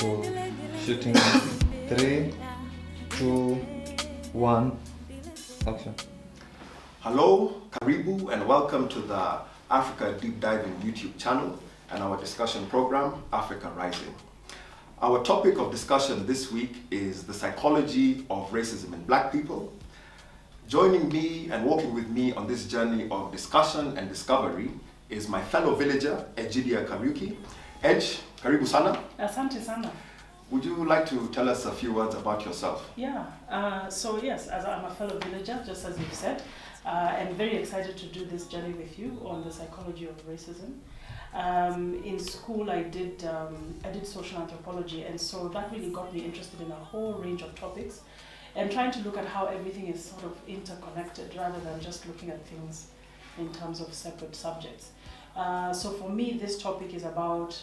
Cool. Shooting. 3, 2, 1. Action. Hello, Karibu, and welcome to the Africa Deep Diving YouTube channel and our discussion program, Africa Rising. Our topic of discussion this week is the psychology of racism in Black people. Joining me and walking with me on this journey of discussion and discovery is my fellow villager, Ejidia Kariuki. Ej, karibu sana. Asante sana. Would you like to tell us a few words about yourself? Yeah, so yes, as I'm a fellow villager, just as you've said, I'm very excited to do this journey with you on the psychology of racism. In school, I did social anthropology, and so that really got me interested in a whole range of topics and trying to look at how everything is sort of interconnected rather than just looking at things in terms of separate subjects. So for me, this topic is about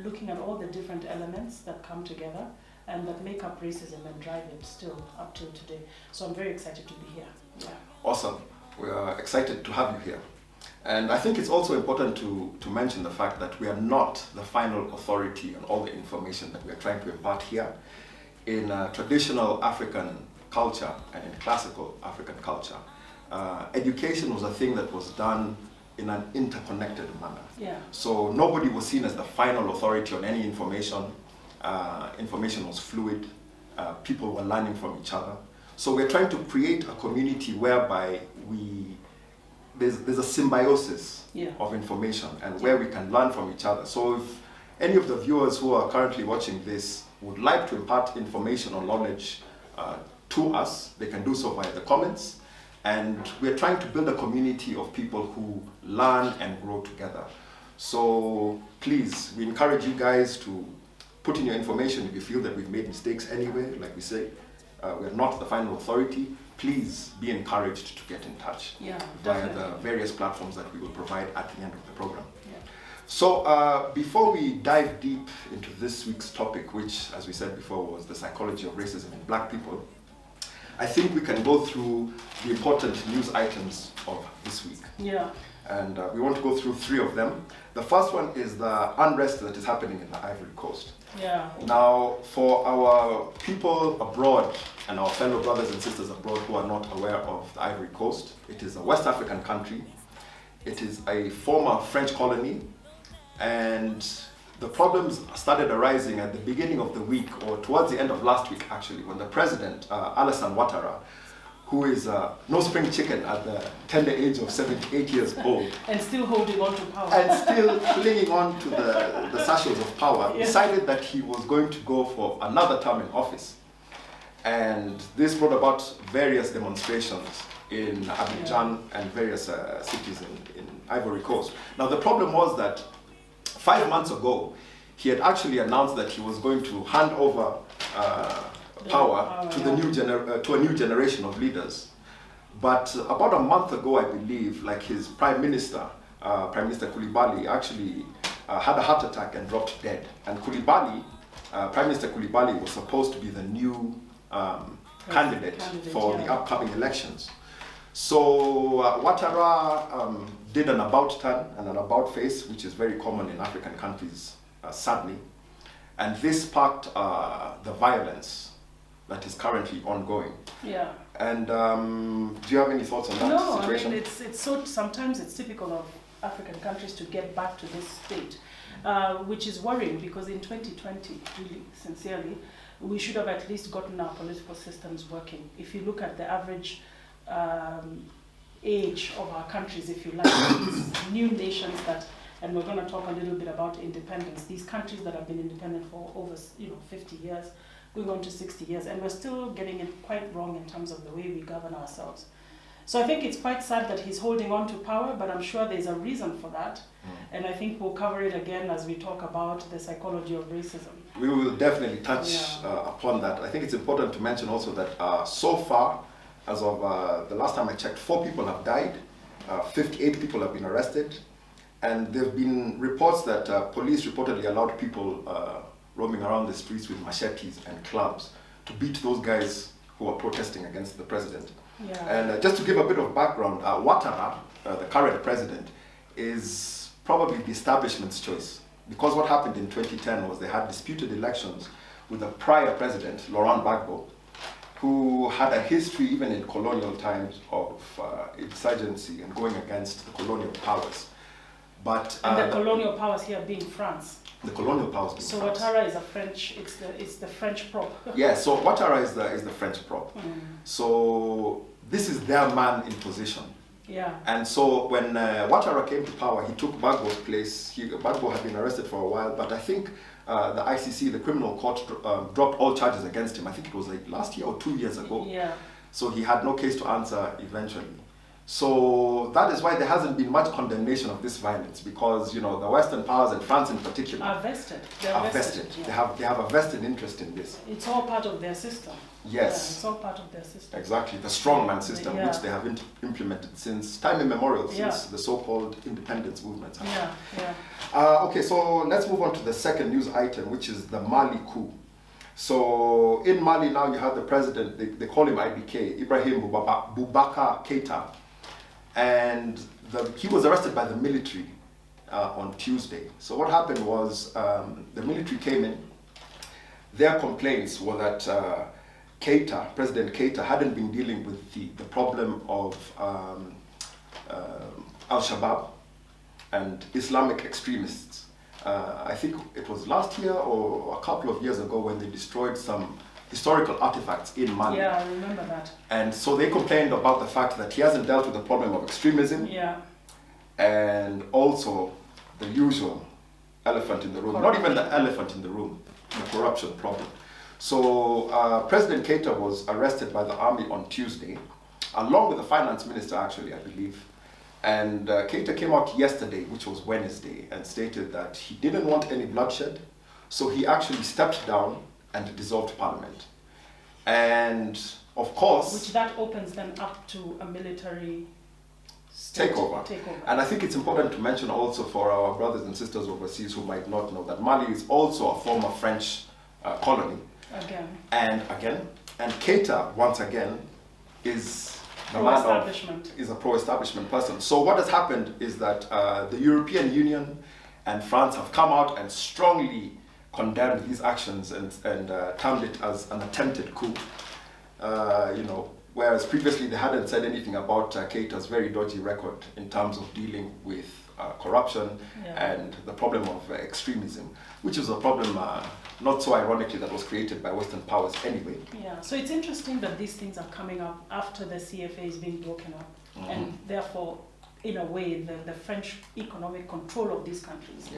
looking at all the different elements that come together and that make up racism and drive it still up till today. So I'm very excited to be here. Yeah. Awesome. We are excited to have you here. And I think it's also important to mention the fact that we are not the final authority on all the information that we are trying to impart here. In traditional African culture and in classical African culture, education was a thing that was done in an interconnected manner. Yeah. So nobody was seen as the final authority on any information. Information was fluid. People were learning from each other. So we're trying to create a community whereby there's a symbiosis of information and where we can learn from each other. So if any of the viewers who are currently watching this would like to impart information or knowledge to us, they can do so via the comments. And we're trying to build a community of people who learn and grow together. So please, we encourage you guys to put in your information if you feel that we've made mistakes anyway. Like we say, we're not the final authority. Please be encouraged to get in touch via the various platforms that we will provide at the end of the program. Yeah. So before we dive deep into this week's topic, which, as we said before, was the psychology of racism in Black people, I think we can go through the important news items of this week. Yeah. And we want to go through 3 of them. The first one is the unrest that is happening in the Ivory Coast. Yeah. Now, for our people abroad and our fellow brothers and sisters abroad who are not aware of the Ivory Coast, it is a West African country. It is a former French colony, and the problems started arising at the beginning of the week, or towards the end of last week actually, when the president, Alassane Ouattara, who is no spring chicken at the tender age of 78 years old. And still holding on to power. And still clinging on to the sachels of power, decided that he was going to go for another term in office. And this brought about various demonstrations in Abidjan and various cities in Ivory Coast. Now the problem was that 5 months ago, he had actually announced that he was going to hand over power to a new generation of leaders. But about a month ago, I believe, like his Prime Minister Koulibaly, actually had a heart attack and dropped dead. And Koulibaly, Prime Minister Koulibaly, was supposed to be the new candidate for the upcoming elections. So Ouattara did an about turn and an about face, which is very common in African countries, sadly. And this sparked the violence that is currently ongoing. Yeah. And do you have any thoughts on that situation? No, I mean, it's so, sometimes it's typical of African countries to get back to this state, which is worrying because in 2020, really, sincerely, we should have at least gotten our political systems working. If you look at the average age of our countries, if you like, these new nations that, and we're going to talk a little bit about independence, these countries that have been independent for over 50 years, going on to 60 years, and we're still getting it quite wrong in terms of the way we govern ourselves. So I think it's quite sad that he's holding on to power, but I'm sure there's a reason for that. And I think we'll cover it again as we talk about the psychology of racism. We will definitely touch upon that. I think it's important to mention also that so far, as of the last time I checked, 4 people have died, 58 people have been arrested, and there have been reports that police reportedly allowed people roaming around the streets with machetes and clubs to beat those guys who are protesting against the president. Yeah. And just to give a bit of background, Ouattara, the current president, is probably the establishment's choice because what happened in 2010 was they had disputed elections with the prior president, Laurent Gbagbo, who had a history even in colonial times of insurgency and going against the colonial powers. But and the colonial powers here being France. The colonial powers being so France. Ouattara is a French, it's the French prop. Yeah, so Ouattara is the French prop. So this is their man in position. Yeah. And so when Ouattara came to power, he took Gbagbo's place. Gbagbo had been arrested for a while, but I think the ICC, the criminal court, dropped all charges against him. I think it was like last year or 2 years ago. Yeah. So he had no case to answer eventually. So that is why there hasn't been much condemnation of this violence, because the Western powers and France in particular are vested. Are vested. Yeah. They have a vested interest in this. It's all part of their system. Yes. Yeah, it's all part of their system. Exactly, the strongman system, which they have implemented since time immemorial, since the so-called independence movements. Okay, so let's move on to the second news item, which is the Mali coup. So in Mali now you have the president, they call him IBK, Ibrahim Boubacar Keita, and he was arrested by the military on Tuesday. So what happened was the military came in. Their complaints were that President Keita hadn't been dealing with the problem of Al-Shabaab and Islamic extremists. I think it was last year or a couple of years ago when they destroyed some historical artifacts in Mali. Yeah, I remember that. And so they complained about the fact that he hasn't dealt with the problem of extremism. Yeah. And also the usual elephant in the room, not even the elephant in the room, the corruption problem. So President Keita was arrested by the army on Tuesday, along with the finance minister actually, I believe. And Keita came out yesterday, which was Wednesday, and stated that he didn't want any bloodshed, so he actually stepped down and dissolved parliament. And of course... Which that opens them up to a military takeover. And I think it's important to mention also for our brothers and sisters overseas who might not know that Mali is also a former French colony. Again. And Keita, once again, is a pro-establishment person. So what has happened is that the European Union and France have come out and strongly condemned these actions and termed it as an attempted coup. Whereas previously they hadn't said anything about Keita's very dodgy record in terms of dealing with corruption and the problem of extremism, which is a problem, not so ironically, that was created by Western powers anyway. Yeah, so it's interesting that these things are coming up after the CFA is being broken up, and therefore, in a way, the French economic control of these countries.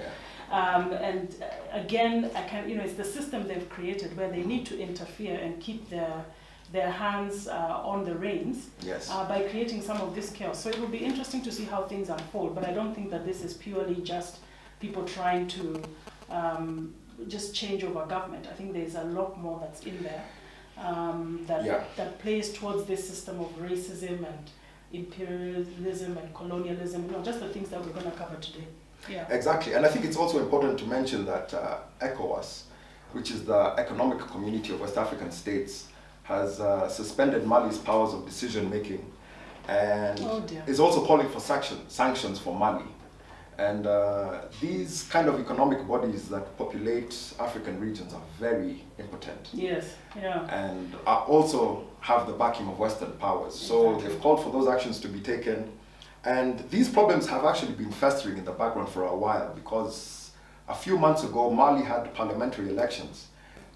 And again, it's the system they've created where they need to interfere and keep their hands on the reins by creating some of this chaos. So it will be interesting to see how things unfold, but I don't think that this is purely just people trying to just change over government. I think there's a lot more that's in there that plays towards this system of racism and imperialism and colonialism, just the things that we're going to cover today. Yeah. Exactly, and I think it's also important to mention that ECOWAS, which is the Economic Community of West African States, has suspended Mali's powers of decision-making and is also calling for sanctions for Mali. And these kind of economic bodies that populate African regions are very impotent. Yes, yeah. And also have the backing of Western powers. So they've called for those actions to be taken. And these problems have actually been festering in the background for a while, because a few months ago Mali had parliamentary elections,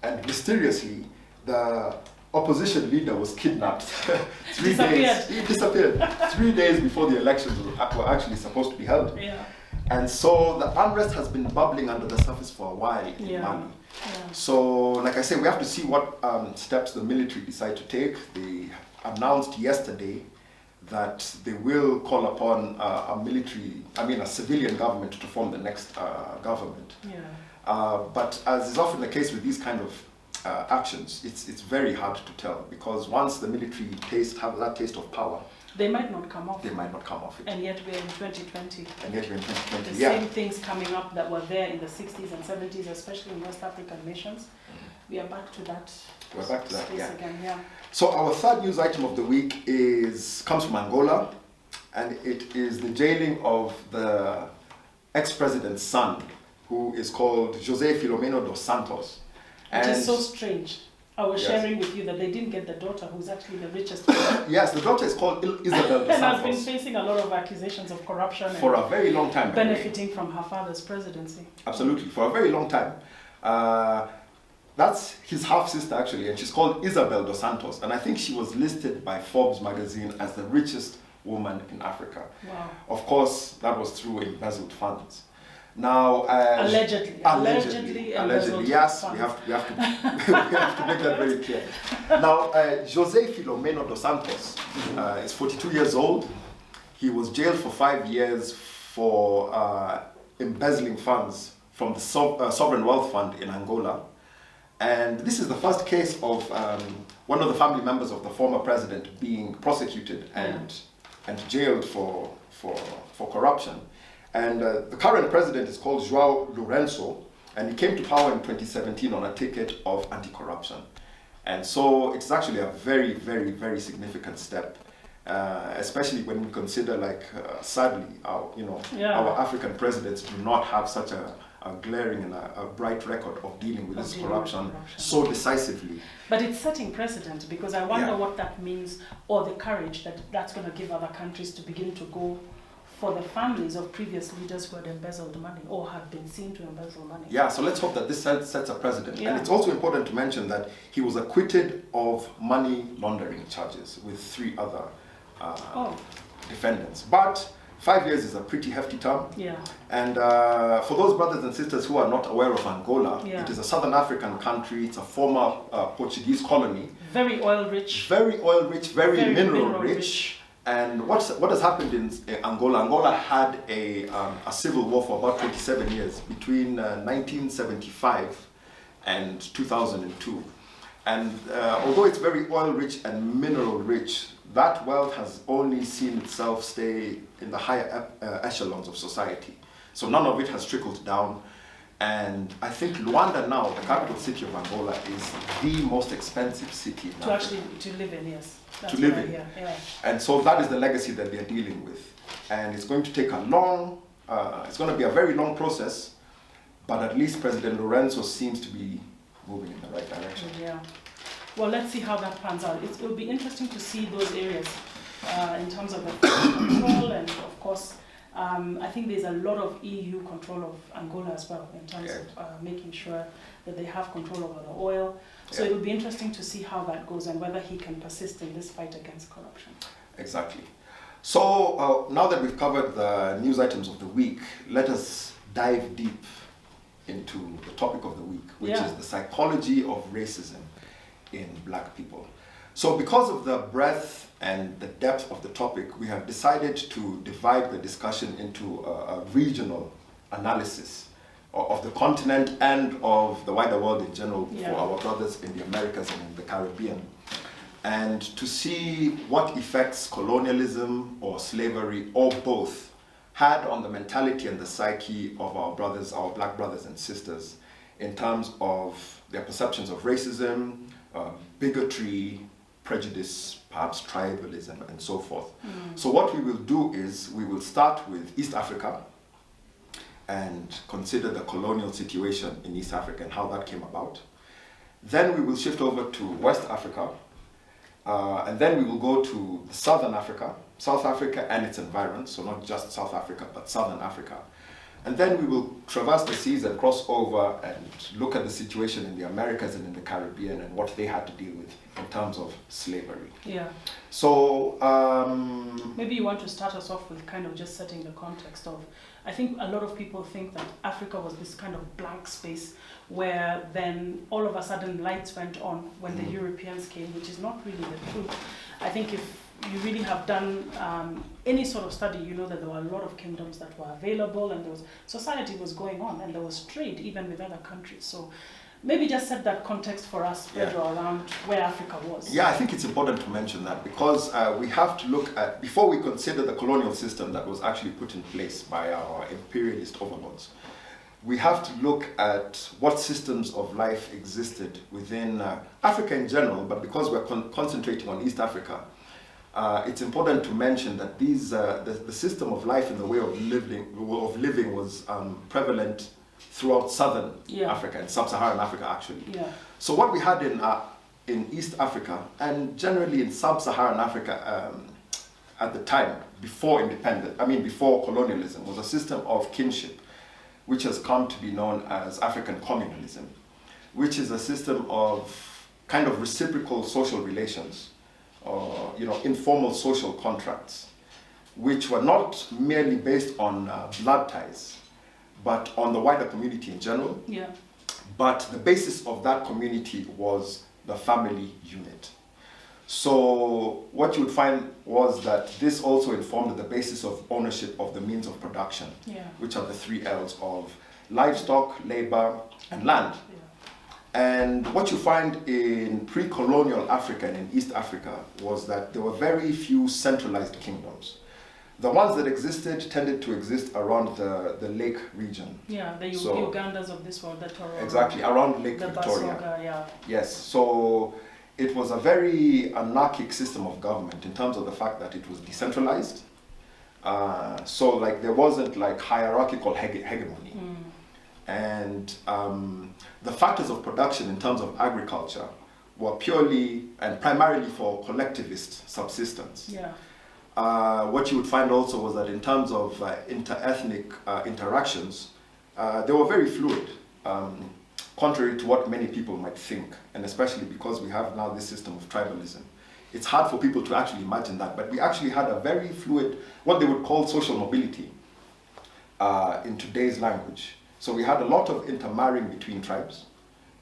and mysteriously the opposition leader was kidnapped. 3 days. He disappeared 3 days before the elections were actually supposed to be held. Yeah. And so the unrest has been bubbling under the surface for a while in Mali. Yeah. So, like I said, we have to see what steps the military decide to take. They announced yesterday that they will call upon a civilian government to form the next government. Yeah. But as is often the case with these kind of actions, it's very hard to tell, because once the military have that taste of power, they might not come off. They might not come off it. And yet we're in 2020. And yet we're in 2020. The same things coming up that were there in the 60s and 70s, especially in West African nations. We are back to that. We're back to that, again, yeah. So our third news item of the week comes from Angola, and it is the jailing of the ex-president's son, who is called José Filomeno dos Santos. Which is so strange. I was Yes. sharing with you that they didn't get the daughter, who's actually the richest. Yes, the daughter is called Isabel dos And has been Santos facing a lot of accusations of corruption for and a very long time. by the way. benefiting from her father's presidency. Absolutely, for a very long time. That's his half-sister actually, and she's called Isabel dos Santos. And I think she was listed by Forbes magazine as the richest woman in Africa. Wow. Of course, that was through embezzled funds. Now, Allegedly. allegedly, embezzled yes, funds. we have to we have to make that very clear. Now, José Filomeno dos Santos is 42 years old. He was jailed for 5 years for embezzling funds from the Sovereign Wealth Fund in Angola. And this is the first case of one of the family members of the former president being prosecuted and jailed for corruption. And the current president is called João Lourenço, and he came to power in 2017 on a ticket of anti-corruption. And so it's actually a very, very, very significant step, especially when we consider, like, sadly, our African presidents do not have such a glaring and a bright record of dealing with this corruption so decisively. But it's setting precedent, because I wonder what that means, or the courage that's going to give other countries to begin to go for the families of previous leaders who had embezzled money or had been seen to embezzle money. Yeah, so let's hope that this sets a precedent. And it's also important to mention that he was acquitted of money laundering charges with 3 other defendants. But 5 years is a pretty hefty term. Yeah. And for those brothers and sisters who are not aware of Angola, it is a Southern African country. It's a former Portuguese colony. Very oil rich. Very oil rich, very mineral rich. And what has happened in Angola? Angola had a civil war for about 27 years, between 1975 and 2002. And although it's very oil rich and mineral rich, that wealth has only seen itself stay in the higher echelons of society. So none of it has trickled down. And I think Luanda now, the capital city of Angola, is the most expensive city in Africa. To live in, yes. That's To live what I in. hear, yeah. And so that is the legacy that they're dealing with. And it's going to take it's going to be a very long process, but at least President Lourenço seems to be moving in the right direction. Yeah. Well, let's see how that pans out. It will be interesting to see those areas in terms of the control, and of course, I think there's a lot of EU control of Angola as well, in terms of making sure that they have control over the oil. So it will be interesting to see how that goes and whether he can persist in this fight against corruption. Exactly. So now that we've covered the news items of the week, let us dive deep into the topic of the week, which is the psychology of racism in Black people. So because of the breadth and the depth of the topic, we have decided to divide the discussion into a regional analysis of the continent and of the wider world in general for our brothers in the Americas and in the Caribbean, and to see what effects colonialism or slavery or both had on the mentality and the psyche of our brothers, our Black brothers and sisters, in terms of their perceptions of racism, bigotry, prejudice, perhaps tribalism, and so forth. So what we will do is we will start with East Africa and consider the colonial situation in East Africa and how that came about. Then we will shift over to West Africa, and then we will go to Southern Africa, South Africa and its environs, so not just South Africa, but Southern Africa. And then we will traverse the seas and cross over and look at the situation in the Americas and in the Caribbean and what they had to deal with in terms of slavery. Yeah. So maybe you want to start us off with kind of just setting the context of, I think a lot of people think that Africa was this kind of blank space where then all of a sudden lights went on when the Europeans came, which is not really the truth. I think if you really have done any sort of study, you know that there were a lot of kingdoms that were available, and society was going on, and there was trade even with other countries. So maybe just set that context for us, Pedro, around where Africa was. Yeah, I think it's important to mention that because we have to look at, before we consider the colonial system that was actually put in place by our imperialist overlords, we have to look at what systems of life existed within Africa in general, but because we're concentrating on East Africa, it's important to mention that the system of life and the way of living was prevalent throughout southern Yeah. Africa and sub-Saharan Africa actually. Yeah. So what we had in East Africa and generally in sub-Saharan Africa at the time, before colonialism, was a system of kinship, which has come to be known as African communalism, which is a system of kind of reciprocal social relations, or informal social contracts, which were not merely based on blood ties, but on the wider community in general. Yeah. But the basis of that community was the family unit. So what you would find was that this also informed the basis of ownership of the means of production, Yeah. which are the 3 L's of livestock, labor, and land. Yeah. And what you find in pre-colonial Africa and in East Africa was that there were very few centralized kingdoms. The ones that existed tended to exist around the lake region. Yeah, the So- Ugandas of this world that are Exactly, around Lake the Victoria. Basoga, yeah. Yes, so it was a very anarchic system of government in terms of the fact that it was decentralized. So like there wasn't like hierarchical hegemony. Mm. And the factors of production in terms of agriculture were purely and primarily for collectivist subsistence. Yeah. What you would find also was that in terms of inter-ethnic interactions, they were very fluid, contrary to what many people might think, and especially because we have now this system of tribalism. It's hard for people to actually imagine that, but we actually had a very fluid, what they would call social mobility in today's language. So we had a lot of intermarrying between tribes,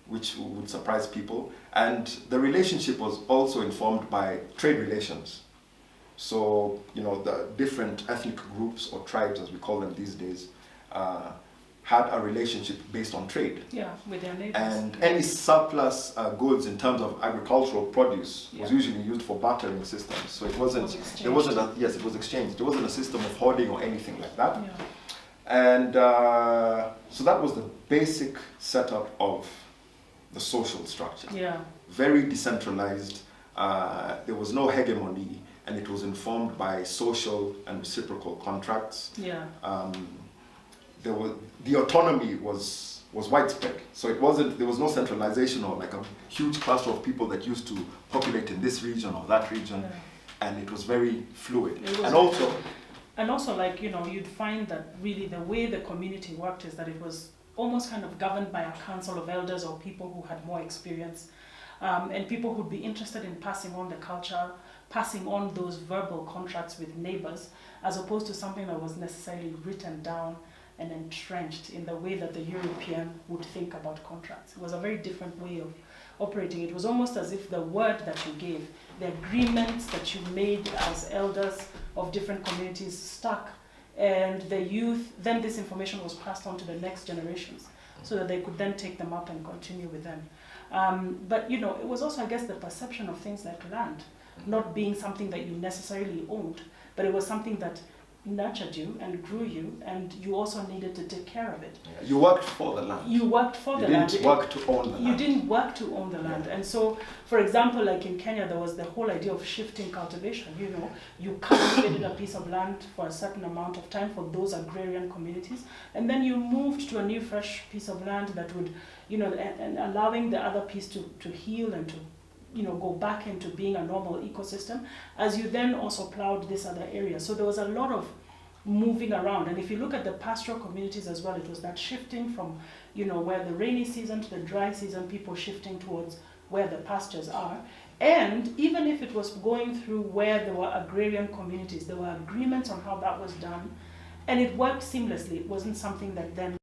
which would surprise people, and the relationship was also informed by trade relations. So, the different ethnic groups or tribes, as we call them these days, had a relationship based on trade. Yeah, with their neighbors. And any surplus goods in terms of agricultural produce was Yeah. usually used for bartering systems. So it wasn't, It was there wasn't a, yes, it was exchanged. There wasn't a system of hoarding or anything like that. Yeah. And so that was the basic setup of the social structure. Yeah. Very decentralized. There was no hegemony, and it was informed by social and reciprocal contracts. Yeah. The autonomy was widespread. So there was no centralization or like a huge cluster of people that used to populate in this region or that region, Yeah. and it was very fluid. It was- And also, like, you'd find that really the way the community worked is that it was almost kind of governed by a council of elders or people who had more experience, and people who'd be interested in passing on the culture, passing on those verbal contracts with neighbors, as opposed to something that was necessarily written down and entrenched in the way that the European would think about contracts. It was a very different way of operating. It was almost as if the word that you gave, the agreements that you made as elders of different communities stuck, and the youth, then this information was passed on to the next generations so that they could then take them up and continue with them. But it was also, I guess, the perception of things like land not being something that you necessarily owned, but it was something that nurtured you and grew you, and you also needed to take care of it. yeah, you worked for the land. You worked for the land. You didn't work to own the land. You didn't work to own the land. Yeah. And so, for example, like in Kenya, there was the whole idea of shifting cultivation. You cultivated a piece of land for a certain amount of time for those agrarian communities, and then you moved to a new fresh piece of land that would, and allowing the other piece to heal and to go back into being a normal ecosystem, as you then also plowed this other area. So there was a lot of moving around. And if you look at the pastoral communities as well, it was that shifting from, where the rainy season to the dry season, people shifting towards where the pastures are. And even if it was going through where there were agrarian communities, there were agreements on how that was done, and it worked seamlessly. It wasn't something that then